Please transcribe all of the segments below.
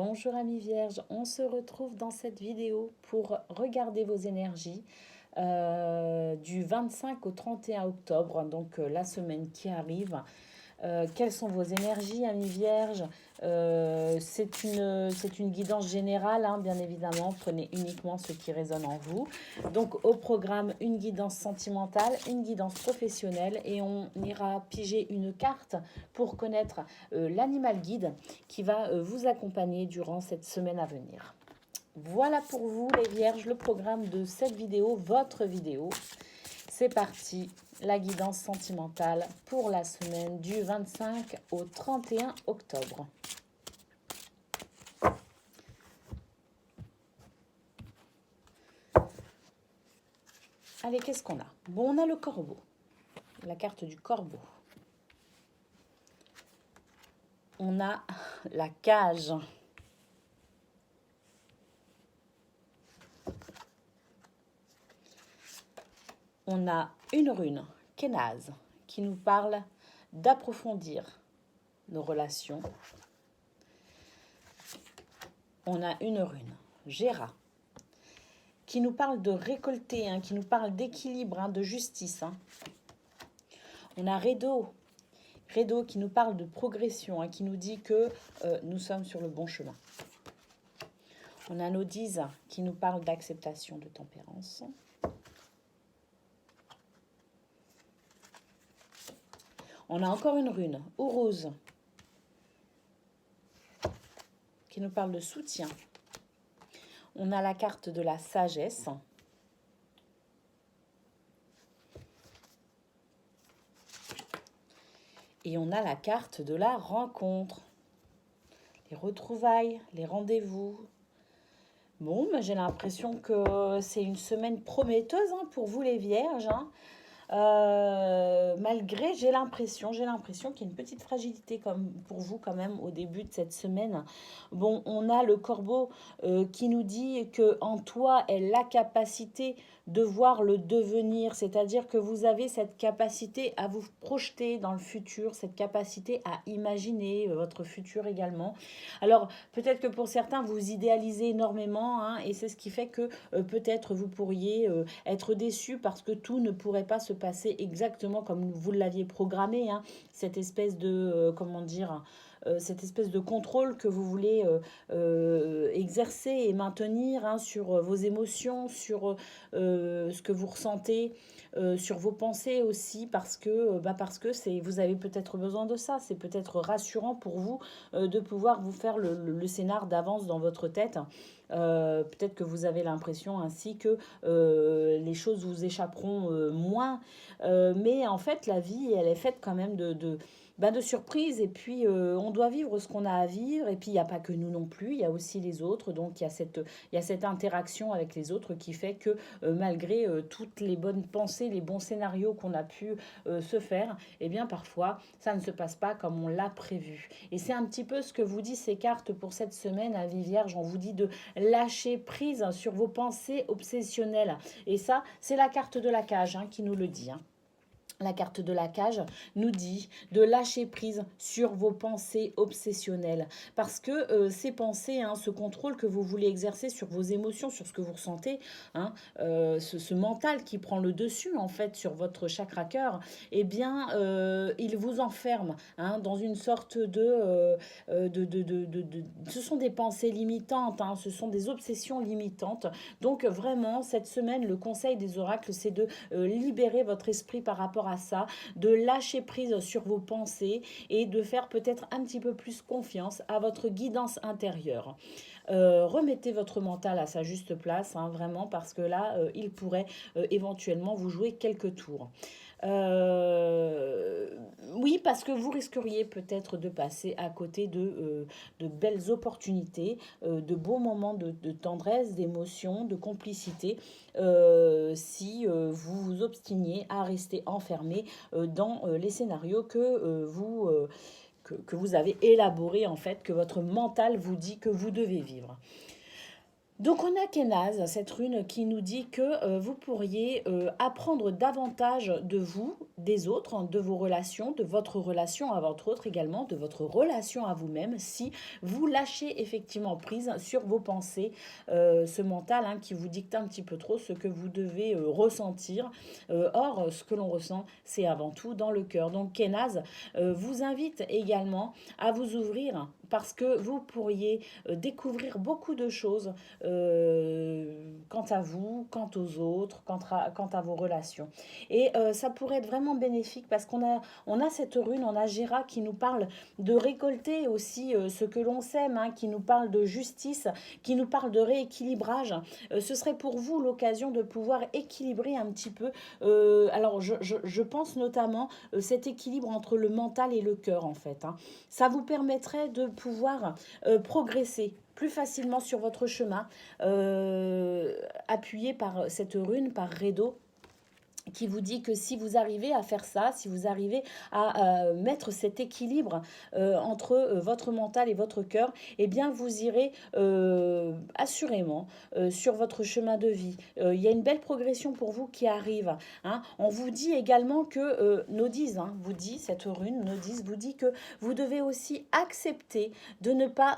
Bonjour amis vierges, on se retrouve dans cette vidéo pour regarder vos énergies du 25 au 31 octobre, donc la semaine qui arrive. Quelles sont vos énergies, amis vierges? C'est une guidance générale, hein, bien évidemment. Prenez uniquement ce qui résonne en vous. Donc, au programme, une guidance sentimentale, une guidance professionnelle. Et on ira piger une carte pour connaître l'animal guide qui va vous accompagner durant cette semaine à venir. Voilà pour vous, les vierges, le programme de cette vidéo, votre vidéo. C'est parti, la guidance sentimentale pour la semaine du 25 au 31 octobre. Allez, qu'est-ce qu'on a? Bon, on a le corbeau, la carte du corbeau. On a la cage. On a une rune, Kenaz, qui nous parle d'approfondir nos relations. On a une rune, Gera, qui nous parle de récolter, hein, qui nous parle d'équilibre, hein, de justice. Hein. On a Redo qui nous parle de progression, hein, qui nous dit que nous sommes sur le bon chemin. On a Nodiz qui nous parle d'acceptation, de tempérance. On a encore une rune, Uruz, qui nous parle de soutien. On a la carte de la sagesse. Et on a la carte de la rencontre. Les retrouvailles, les rendez-vous. Bon, mais j'ai l'impression que c'est une semaine prometteuse, hein, pour vous les vierges. Hein. Malgré, j'ai l'impression qu'il y a une petite fragilité comme pour vous quand même au début de cette semaine. Bon, on a le corbeau qui nous dit que en toi est la capacité de voir le devenir, c'est-à-dire que vous avez cette capacité à vous projeter dans le futur, cette capacité à imaginer votre futur également. Alors, peut-être que pour certains, vous idéalisez énormément, hein, et c'est ce qui fait que peut-être vous pourriez être déçu parce que tout ne pourrait pas se passer exactement comme vous l'aviez programmé, hein, cette espèce de, cette espèce de contrôle que vous voulez exercer et maintenir, hein, sur vos émotions, sur ce que vous ressentez, sur vos pensées aussi, parce que vous avez peut-être besoin de ça. C'est peut-être rassurant pour vous de pouvoir vous faire le scénar d'avance dans votre tête. Peut-être que vous avez l'impression ainsi que les choses vous échapperont moins. Mais en fait, la vie, elle est faite quand même de surprises. Et puis, on doit vivre ce qu'on a à vivre. Et puis, il n'y a pas que nous non plus. Il y a aussi les autres. Donc, il y a cette interaction avec les autres qui fait que malgré toutes les bonnes pensées, les bons scénarios qu'on a pu se faire, eh bien, parfois, ça ne se passe pas comme on l'a prévu. Et c'est un petit peu ce que vous dit ces cartes pour cette semaine, à Vie Vierge. On vous dit de lâcher prise sur vos pensées obsessionnelles. Et ça, c'est la carte de la cage, hein, qui nous le dit. Hein. La carte de la cage nous dit de lâcher prise sur vos pensées obsessionnelles. Parce que ces pensées, hein, ce contrôle que vous voulez exercer sur vos émotions, sur ce que vous ressentez, hein, ce mental qui prend le dessus en fait sur votre chakra cœur, eh bien, il vous enferme, hein, dans une sorte ce sont des pensées limitantes, hein, ce sont des obsessions limitantes. Donc vraiment, cette semaine, le conseil des oracles, c'est de libérer votre esprit par rapport à ça, de lâcher prise sur vos pensées et de faire peut-être un petit peu plus confiance à votre guidance intérieure. Remettez votre mental à sa juste place, hein, vraiment, parce que là, il pourrait éventuellement vous jouer quelques tours. Oui, parce que vous risqueriez peut-être de passer à côté de belles opportunités, de beaux moments de tendresse, d'émotion, de complicité, si vous vous obstiniez à rester enfermé dans les scénarios que vous avez élaborés, en fait, que votre mental vous dit que vous devez vivre. Donc on a Kenaz, cette rune qui nous dit que vous pourriez apprendre davantage de vous, des autres, hein, de vos relations, de votre relation à votre autre également, de votre relation à vous-même, si vous lâchez effectivement prise sur vos pensées, ce mental hein, qui vous dicte un petit peu trop ce que vous devez ressentir. Or, ce que l'on ressent, c'est avant tout dans le cœur. Donc Kenaz vous invite également à vous ouvrir parce que vous pourriez découvrir beaucoup de choses quant à vous, quant aux autres, quant à vos relations. Et ça pourrait être vraiment bénéfique parce on a cette rune, on a Gera qui nous parle de récolter aussi ce que l'on sème, hein, qui nous parle de justice, qui nous parle de rééquilibrage. Ce serait pour vous l'occasion de pouvoir équilibrer un petit peu. Alors, je pense notamment cet équilibre entre le mental et le cœur, en fait. Hein. Ça vous permettrait de pouvoir progresser plus facilement sur votre chemin, appuyé par cette rune, par Redo, qui vous dit que si vous arrivez à faire ça, si vous arrivez à mettre cet équilibre entre votre mental et votre cœur, eh bien vous irez assurément sur votre chemin de vie. Il y a une belle progression pour vous qui arrive. Hein. On vous dit également que Nodis, hein, vous dit, cette rune, Nodis, vous dit que vous devez aussi accepter de ne pas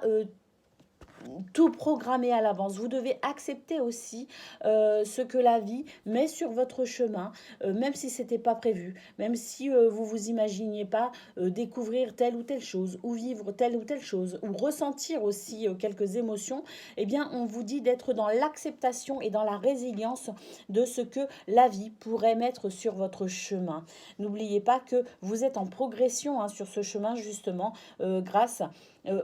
tout programmer à l'avance. Vous devez accepter aussi ce que la vie met sur votre chemin, même si c'était pas prévu, même si vous vous imaginiez pas découvrir telle ou telle chose, ou vivre telle ou telle chose, ou ressentir aussi quelques émotions. Eh bien, on vous dit d'être dans l'acceptation et dans la résilience de ce que la vie pourrait mettre sur votre chemin. N'oubliez pas que vous êtes en progression hein, sur ce chemin justement grâce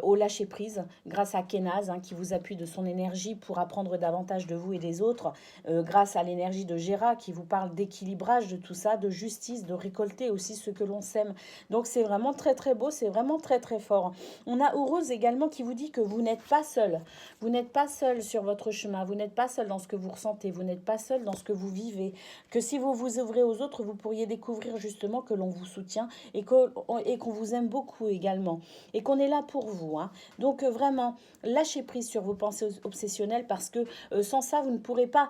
au lâcher prise, grâce à Kenaz hein, qui vous appuie de son énergie pour apprendre davantage de vous et des autres, grâce à l'énergie de Gera qui vous parle d'équilibrage de tout ça, de justice, de récolter aussi ce que l'on sème. Donc c'est vraiment très très beau, c'est vraiment très très fort. On a Heureuse également qui vous dit que vous n'êtes pas seul. Vous n'êtes pas seul sur votre chemin, vous n'êtes pas seul dans ce que vous ressentez, vous n'êtes pas seul dans ce que vous vivez. Que si vous vous ouvrez aux autres, vous pourriez découvrir justement que l'on vous soutient et qu'on vous aime beaucoup également. Et qu'on est là pour vous. Hein. Donc vraiment, lâchez prise sur vos pensées obsessionnelles parce que sans ça, vous ne pourrez pas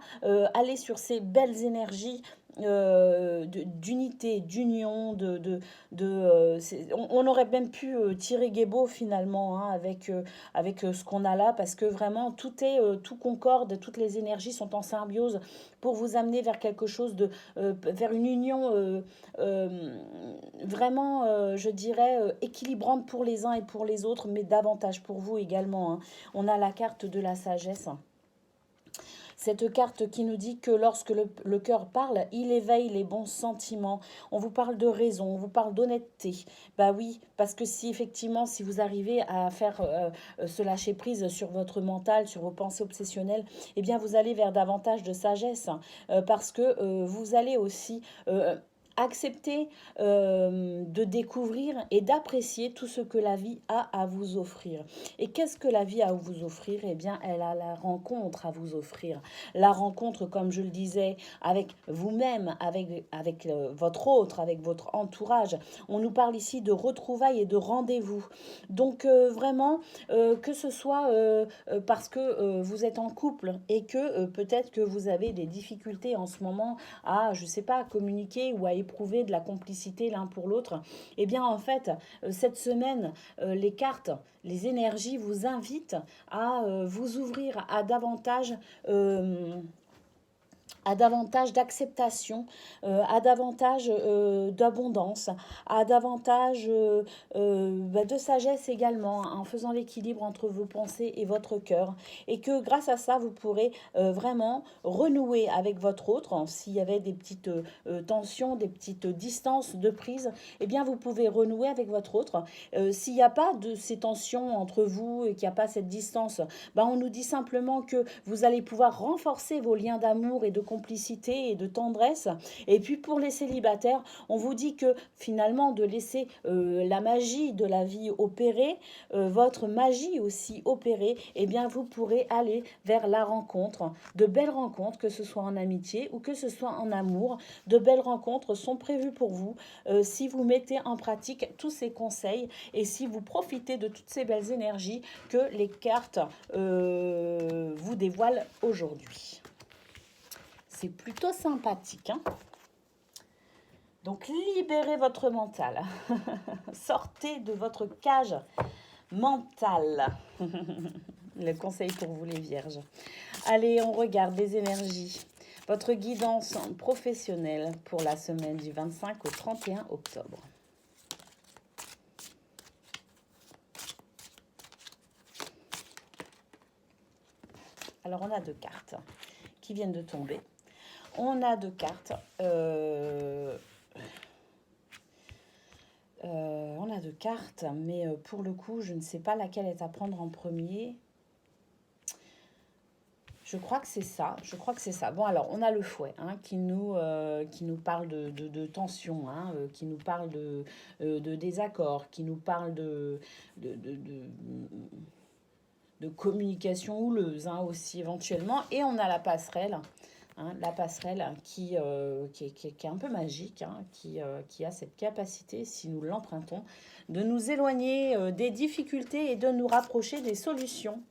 aller sur ces belles énergies d'unité, d'union, on aurait même pu tirer Guébo finalement hein, avec ce qu'on a là parce que vraiment tout concorde, toutes les énergies sont en symbiose pour vous amener vers quelque chose vers une union vraiment, je dirais, équilibrante pour les uns et pour les autres, mais davantage pour vous également. Hein. On a la carte de la sagesse. Cette carte qui nous dit que lorsque le cœur parle, il éveille les bons sentiments. On vous parle de raison, on vous parle d'honnêteté. Bah oui, parce que si effectivement, si vous arrivez à faire ce lâcher prise sur votre mental, sur vos pensées obsessionnelles, eh bien vous allez vers davantage de sagesse, hein, parce que vous allez aussi accepter de découvrir et d'apprécier tout ce que la vie a à vous offrir. Et qu'est-ce que la vie a à vous offrir? Eh bien, elle a la rencontre à vous offrir. La rencontre, comme je le disais, avec vous-même, avec votre autre, avec votre entourage. On nous parle ici de retrouvailles et de rendez-vous. Donc, vraiment, que ce soit parce que vous êtes en couple et que peut-être que vous avez des difficultés en ce moment à, je sais pas, communiquer ou à éprouver de la complicité l'un pour l'autre, eh bien en fait, cette semaine, les cartes, les énergies vous invitent à vous ouvrir à davantage d'acceptation, à davantage d'abondance, à davantage de sagesse également, hein, en faisant l'équilibre entre vos pensées et votre cœur. Et que grâce à ça, vous pourrez vraiment renouer avec votre autre. Hein, s'il y avait des petites tensions, des petites distances de prise, eh bien, vous pouvez renouer avec votre autre. S'il n'y a pas de ces tensions entre vous et qu'il n'y a pas cette distance, ben, on nous dit simplement que vous allez pouvoir renforcer vos liens d'amour et de complicité et de tendresse. Et puis pour les célibataires, on vous dit que finalement de laisser la magie de la vie opérer, votre magie aussi opérer, eh bien vous pourrez aller vers la rencontre, de belles rencontres, que ce soit en amitié ou que ce soit en amour. De belles rencontres sont prévues pour vous si vous mettez en pratique tous ces conseils et si vous profitez de toutes ces belles énergies que les cartes vous vous dévoile aujourd'hui. C'est plutôt sympathique, hein? Donc, libérez votre mental. Sortez de votre cage mentale. Le conseil pour vous, les vierges. Allez, on regarde les énergies. Votre guidance professionnelle pour la semaine du 25 au 31 octobre. Alors, on a 2 cartes qui viennent de tomber. On a 2 cartes. On a 2 cartes, mais pour le coup, je ne sais pas laquelle est à prendre en premier. Je crois que c'est ça. Bon, alors, on a le fouet hein, qui nous parle de tension, hein, qui nous parle de désaccord, qui nous parle de communication houleuse hein, aussi éventuellement. Et on a la passerelle. Hein, la passerelle qui est un peu magique, hein, qui a cette capacité, si nous l'empruntons, de nous éloigner des difficultés et de nous rapprocher des solutions.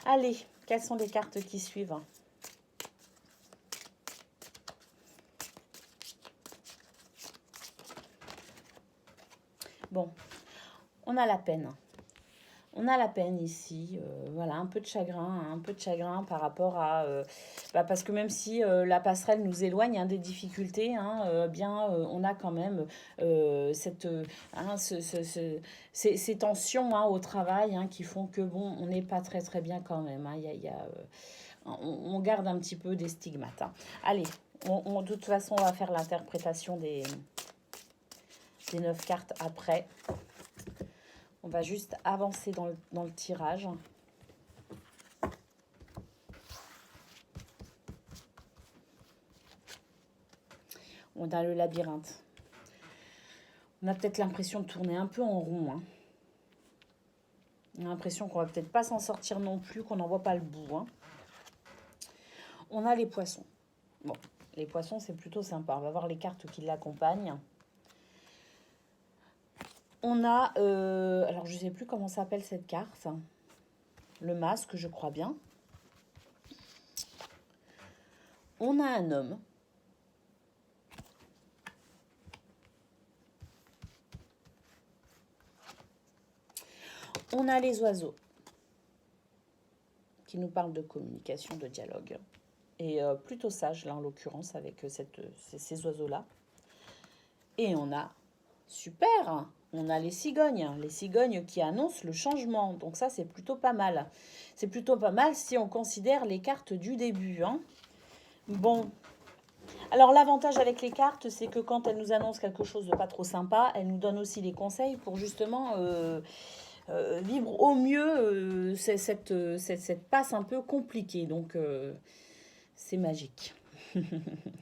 Allez, quelles sont les cartes qui suivent? Bon, on a la peine. On a la peine ici, voilà, un peu de chagrin par rapport à... parce que même si la passerelle nous éloigne hein, des difficultés, hein, on a quand même ces tensions hein, au travail hein, qui font que, bon, on n'est pas très très bien quand même. Hein, on garde un petit peu des stigmates. Hein. Allez, de toute façon, on va faire l'interprétation des 9 cartes après. On va juste avancer dans le tirage. On a le labyrinthe. On a peut-être l'impression de tourner un peu en rond. Hein. On a l'impression qu'on va peut-être pas s'en sortir non plus, qu'on n'en voit pas le bout. Hein. On a les poissons. Bon, les poissons, c'est plutôt sympa. On va voir les cartes qui l'accompagnent. On a, alors je ne sais plus comment s'appelle cette carte. Le masque, je crois bien. On a un homme. On a les oiseaux qui nous parlent de communication, de dialogue. Et plutôt sage, là, en l'occurrence, avec ces oiseaux-là. Et on a, super, on a les cigognes qui annoncent le changement. Donc ça, c'est plutôt pas mal. C'est plutôt pas mal si on considère les cartes du début. Hein. Bon. Alors, l'avantage avec les cartes, c'est que quand elles nous annoncent quelque chose de pas trop sympa, elles nous donnent aussi des conseils pour justement vivre au mieux cette passe un peu compliquée. Donc, c'est magique.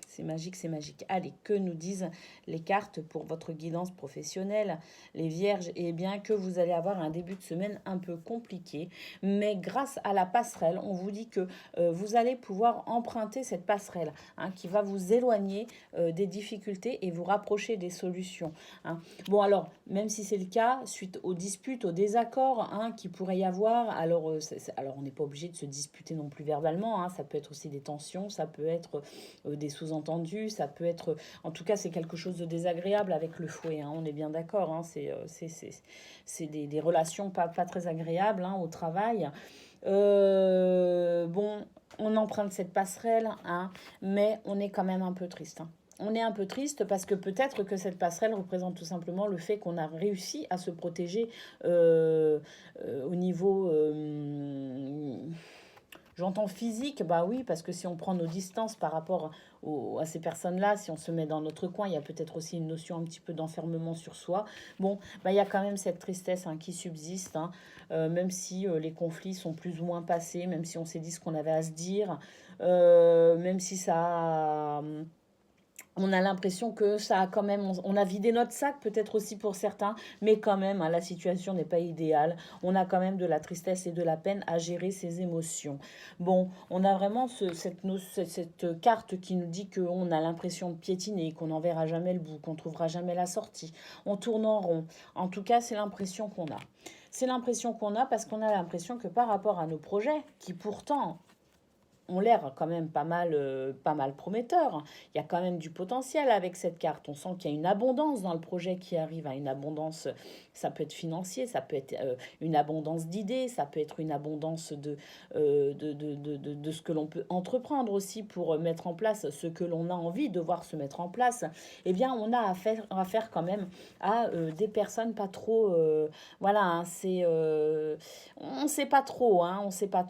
C'est magique, c'est magique. Allez, que nous disent les cartes pour votre guidance professionnelle, les vierges? Eh bien, que vous allez avoir un début de semaine un peu compliqué, mais grâce à la passerelle, on vous dit que vous allez pouvoir emprunter cette passerelle hein, qui va vous éloigner des difficultés et vous rapprocher des solutions. Hein. Bon, alors, même si c'est le cas, suite aux disputes, aux désaccords hein, qui pourrait y avoir, alors on n'est pas obligé de se disputer non plus verbalement, hein, ça peut être aussi des tensions, ça peut être des sous-entendus, ça peut être... En tout cas, c'est quelque chose de désagréable avec le fouet, hein, on est bien d'accord, hein, c'est des relations pas très agréables hein, au travail. Bon, on emprunte cette passerelle, hein, mais on est quand même un peu triste. Hein. On est un peu triste parce que peut-être que cette passerelle représente tout simplement le fait qu'on a réussi à se protéger au niveau... J'entends physique, bah oui, parce que si on prend nos distances par rapport à ces personnes-là, si on se met dans notre coin, il y a peut-être aussi une notion un petit peu d'enfermement sur soi. Bon, bah il y a quand même cette tristesse hein, qui subsiste, hein, même si les conflits sont plus ou moins passés, même si on s'est dit ce qu'on avait à se dire, même si ça... On a l'impression que ça a quand même, on a vidé notre sac peut-être aussi pour certains, mais quand même, hein, la situation n'est pas idéale. On a quand même de la tristesse et de la peine à gérer ses émotions. Bon, on a vraiment cette carte qui nous dit qu'on a l'impression de piétiner, qu'on n'en verra jamais le bout, qu'on trouvera jamais la sortie. On tourne en rond. En tout cas, c'est l'impression qu'on a. C'est l'impression qu'on a parce qu'on a l'impression que par rapport à nos projets, qui pourtant ont l'air quand même pas mal prometteurs. Il y a quand même du potentiel avec cette carte. On sent qu'il y a une abondance dans le projet qui arrive, à une abondance, ça peut être financier, ça peut être une abondance d'idées, ça peut être une abondance de ce que l'on peut entreprendre aussi pour mettre en place ce que l'on a envie de voir se mettre en place. Eh bien, on a affaire quand même à des personnes pas trop... voilà, hein, on ne sait pas trop, hein, on ne sait pas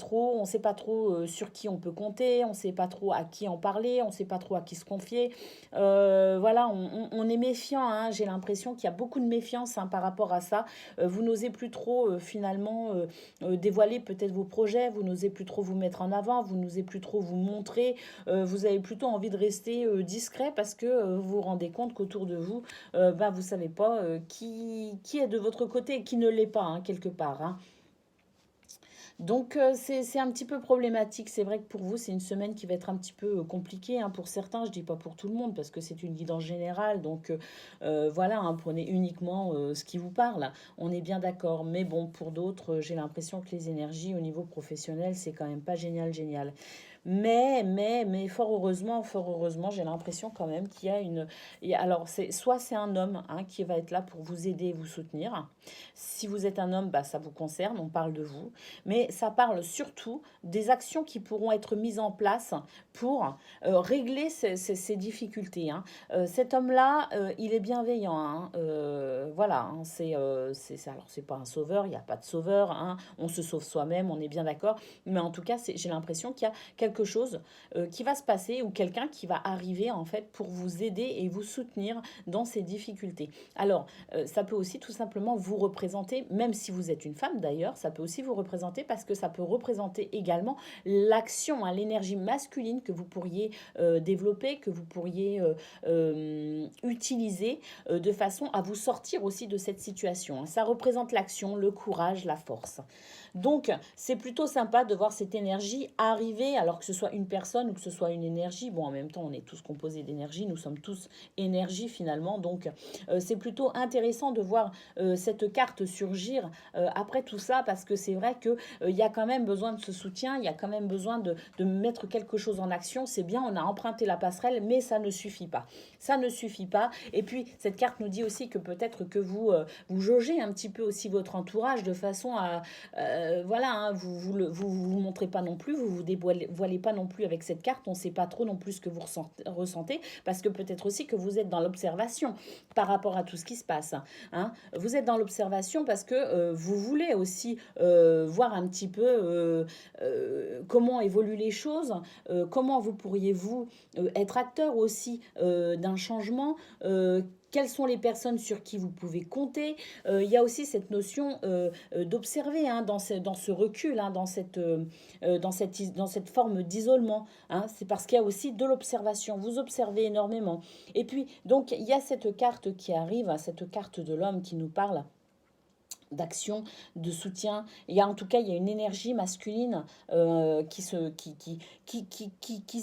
trop sur qui on peut compter, on ne sait pas trop à qui en parler, on ne sait pas trop à qui se confier. Voilà, on est méfiant, hein, j'ai l'impression qu'il y a beaucoup de méfiance hein, par rapport à ça. Vous n'osez plus trop finalement dévoiler peut-être vos projets, vous n'osez plus trop vous mettre en avant, vous n'osez plus trop vous montrer, vous avez plutôt envie de rester discret parce que vous vous rendez compte qu'autour de vous, vous ne savez pas qui est de votre côté et qui ne l'est pas, hein, quelque part. Hein. Donc c'est un petit peu problématique. C'est vrai que pour vous, c'est une semaine qui va être un petit peu compliquée hein, pour certains. Je dis pas pour tout le monde parce que c'est une guidance générale. Donc voilà, hein, prenez uniquement ce qui vous parle. On est bien d'accord. Mais bon, pour d'autres, j'ai l'impression que les énergies au niveau professionnel, c'est quand même pas génial, génial. Mais fort heureusement, j'ai l'impression quand même qu'il y a une... Alors, soit c'est un homme hein, qui va être là pour vous aider et vous soutenir. Si vous êtes un homme, bah, ça vous concerne, on parle de vous. Mais ça parle surtout des actions qui pourront être mises en place pour régler ces difficultés. Hein. Cet homme-là, il est bienveillant. Hein. Voilà, hein, alors c'est pas un sauveur, il n'y a pas de sauveur. Hein. On se sauve soi-même, on est bien d'accord. Mais en tout cas, j'ai l'impression qu'il y a quelque chose qui va se passer ou quelqu'un qui va arriver en fait pour vous aider et vous soutenir dans ces difficultés. Alors, ça peut aussi tout simplement vous représenter, même si vous êtes une femme d'ailleurs, ça peut aussi vous représenter parce que ça peut représenter également l'action, hein, l'énergie masculine que vous pourriez développer, que vous pourriez utiliser de façon à vous sortir aussi de cette situation. Hein. Ça représente l'action, le courage, la force. Donc, c'est plutôt sympa de voir cette énergie arriver, alors que ce soit une personne ou que ce soit une énergie. Bon, en même temps, on est tous composés d'énergie, nous sommes tous énergie finalement. Donc, c'est plutôt intéressant de voir cette carte surgir après tout ça, parce que c'est vrai qu'il y a quand même besoin de ce soutien, il y a quand même besoin de mettre quelque chose en action. C'est bien, on a emprunté la passerelle, mais ça ne suffit pas. Ça ne suffit pas. Et puis, cette carte nous dit aussi que peut-être que vous jaugez un petit peu aussi votre entourage de façon à... voilà, hein, vous montrez pas non plus, vous dévoilez pas non plus avec cette carte, on ne sait pas trop non plus ce que vous ressentez, parce que peut-être aussi que vous êtes dans l'observation par rapport à tout ce qui se passe. Hein. Vous êtes dans l'observation parce que vous voulez aussi voir un petit peu comment évoluent les choses, comment vous pourriez vous être acteur aussi d'un changement, quelles sont les personnes sur qui vous pouvez compter. Il y a aussi cette notion d'observer hein, dans ce recul, hein, dans cette forme d'isolement. Hein. C'est parce qu'il y a aussi de l'observation. Vous observez énormément. Et puis, donc, il y a cette carte qui arrive, hein, cette carte de l'homme qui nous parle d'action, de soutien. En tout cas, il y a une énergie masculine qui se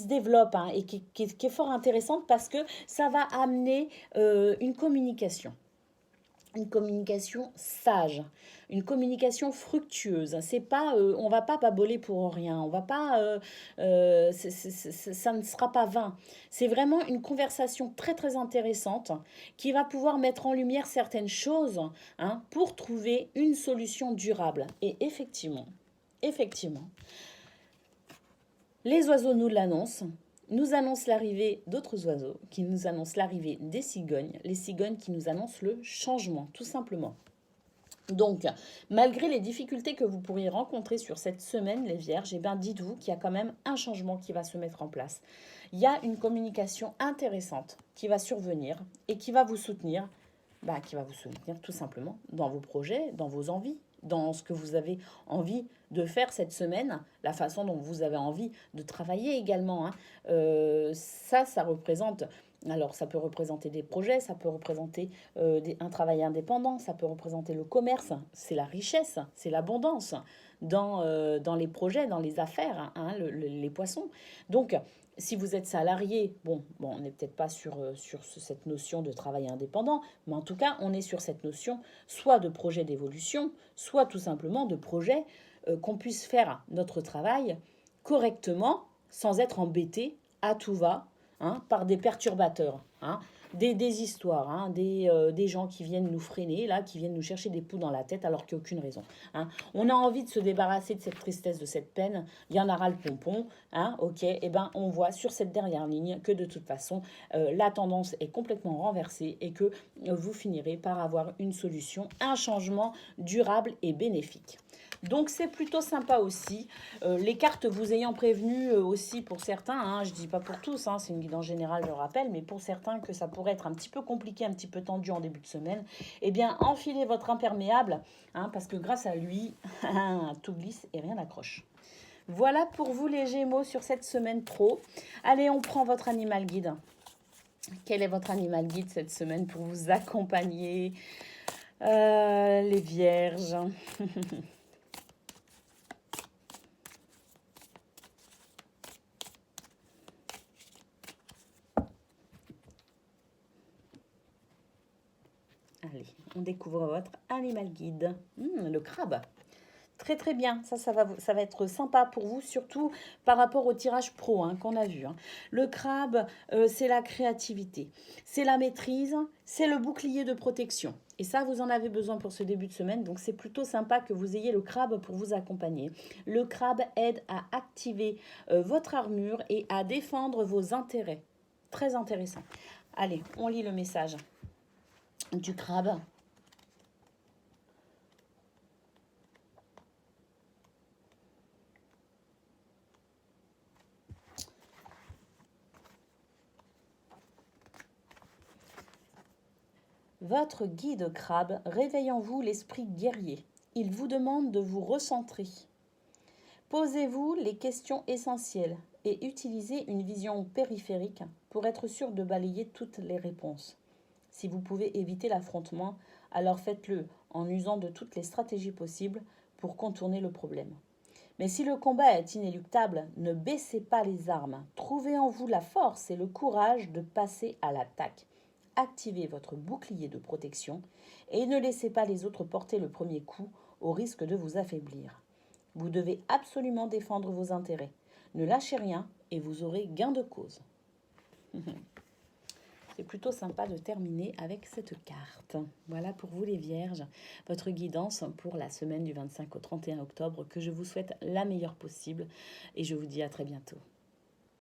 développe hein, et qui est fort intéressante parce que ça va amener une communication sage, une communication fructueuse. C'est pas, on va pas baboler pour rien, on va pas, ça ne sera pas vain. C'est vraiment une conversation très très intéressante qui va pouvoir mettre en lumière certaines choses hein, pour trouver une solution durable. Et effectivement, les oiseaux nous l'annoncent. Nous annoncent l'arrivée d'autres oiseaux, qui nous annoncent l'arrivée des cigognes, les cigognes qui nous annoncent le changement, tout simplement. Donc, malgré les difficultés que vous pourriez rencontrer sur cette semaine, les Vierges, eh bien, dites-vous qu'il y a quand même un changement qui va se mettre en place. Il y a une communication intéressante qui va survenir et qui va vous soutenir, tout simplement dans vos projets, dans vos envies, dans ce que vous avez envie de faire cette semaine, la façon dont vous avez envie de travailler également. Hein. Ça représente... Alors, ça peut représenter des projets, ça peut représenter un travail indépendant, ça peut représenter le commerce, c'est la richesse, c'est l'abondance. dans les projets, dans les affaires, hein, les poissons. Donc, si vous êtes salarié, bon, on n'est peut-être pas sur cette notion de travail indépendant, mais en tout cas, on est sur cette notion soit de projet d'évolution, soit tout simplement de projet qu'on puisse faire notre travail correctement sans être embêté à tout va, hein, par des perturbateurs, hein, des histoires, hein, des gens qui viennent nous freiner, là, qui viennent nous chercher des poux dans la tête alors qu'il n'y a aucune raison. Hein. On a envie de se débarrasser de cette tristesse, de cette peine. Il y en aura le pompon. Hein, ok, et ben on voit sur cette dernière ligne que de toute façon, la tendance est complètement renversée et que vous finirez par avoir une solution, un changement durable et bénéfique. Donc c'est plutôt sympa aussi. Les cartes vous ayant prévenu aussi pour certains, hein, je ne dis pas pour tous, hein, c'est une guidance générale, je rappelle, mais pour certains que ça pourrait être un petit peu compliqué, un petit peu tendu en début de semaine, eh bien enfilez votre imperméable, hein, parce que grâce à lui, tout glisse et rien n'accroche. Voilà pour vous les Gémeaux sur cette semaine pro. Allez, on prend votre animal guide. Quel est votre animal guide cette semaine pour vous accompagner, les Vierges? Allez, on découvre votre animal guide. Le crabe. Très très bien, ça va être sympa pour vous, surtout par rapport au tirage pro, hein, qu'on a vu. Hein. Le crabe, c'est la créativité, c'est la maîtrise, c'est le bouclier de protection. Et ça, vous en avez besoin pour ce début de semaine, donc c'est plutôt sympa que vous ayez le crabe pour vous accompagner. Le crabe aide à activer votre armure et à défendre vos intérêts. Très intéressant. Allez, on lit le message du crabe. Votre guide crabe réveille en vous l'esprit guerrier. Il vous demande de vous recentrer. Posez-vous les questions essentielles et utilisez une vision périphérique pour être sûr de balayer toutes les réponses. Si vous pouvez éviter l'affrontement, alors faites-le en usant de toutes les stratégies possibles pour contourner le problème. Mais si le combat est inéluctable, ne baissez pas les armes. Trouvez en vous la force et le courage de passer à l'attaque. Activez votre bouclier de protection et ne laissez pas les autres porter le premier coup au risque de vous affaiblir. Vous devez absolument défendre vos intérêts. Ne lâchez rien et vous aurez gain de cause. C'est plutôt sympa de terminer avec cette carte. Voilà pour vous les Vierges, votre guidance pour la semaine du 25 au 31 octobre, que je vous souhaite la meilleure possible et je vous dis à très bientôt.